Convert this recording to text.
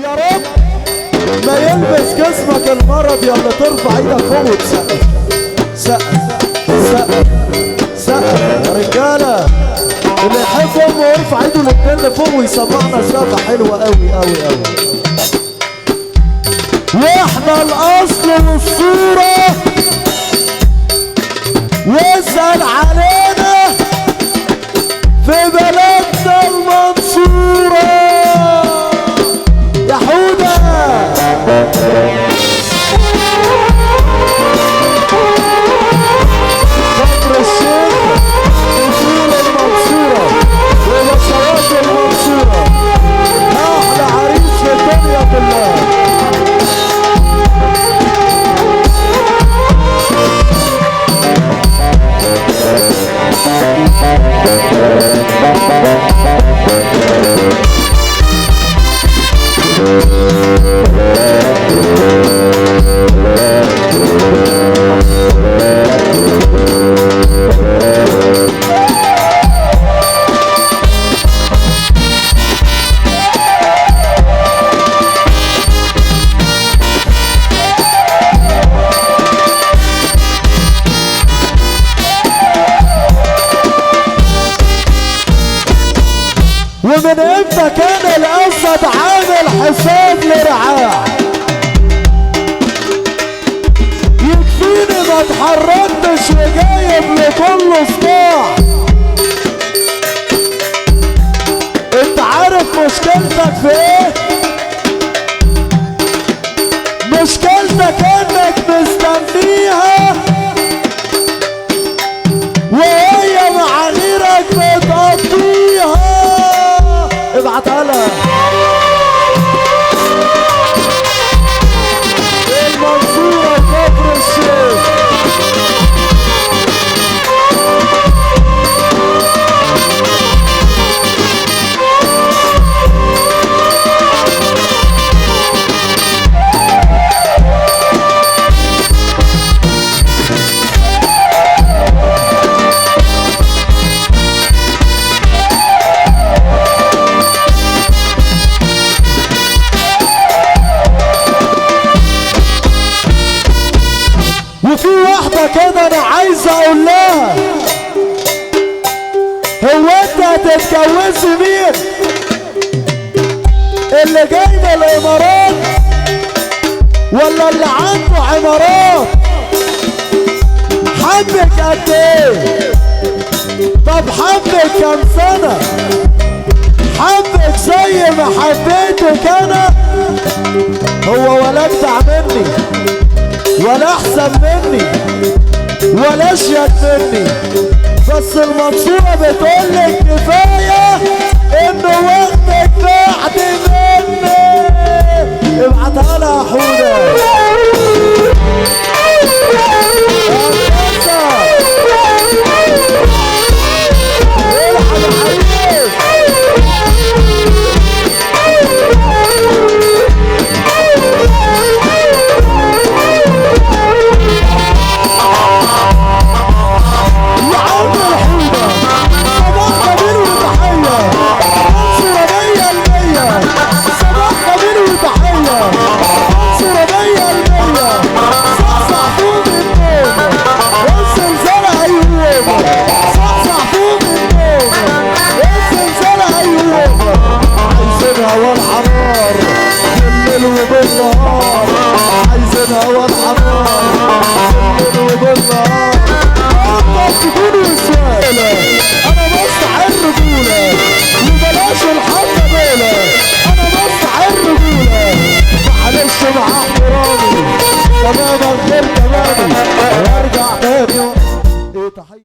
يا رب ما يلبس جسمك المرض يا اللي ترفع ايدك فوق وتسقف. سقف سقف سقف يا رجاله، اللي يحب امه يرفع ايده الاتنين فوق ويسمعنا سقفه حلوه قوي قوي قوي. واحنا الاصل والصوره واسال علينا في بلدنا المنصوره يا حوده. كفر الشيخ وفول المنصوره وبشوات المنصوره، احلى عريس في الدنيا كلها. ومن امتى كان الاسد عامل حساب لرعاع؟ يكفيني ما اتحركتش وجايب لكل صداع. انت عارف مشكلتك في ايه؟ مشكلتك انك مستنيها وهي مع غيرك بتقضيها. ابعتها لها المنصورة كفر الشيخ. وفي واحدة كده انا عايز اقول لها، هو انت هتتجوزي مين؟ اللي جاي من الامارات ولا اللي عنده عمارات؟ حبك قد ايه؟ طب حبك كام سنة؟ حبك زي ما حبيتك انا؟ هو ولا اجدع مني ولا احسن مني ولا اشيك مني، بس المنصورة بتقولك كفاية انه واخدك بعد مني. ابعتها لها يا حودة. والحرار بالليل وبالنهار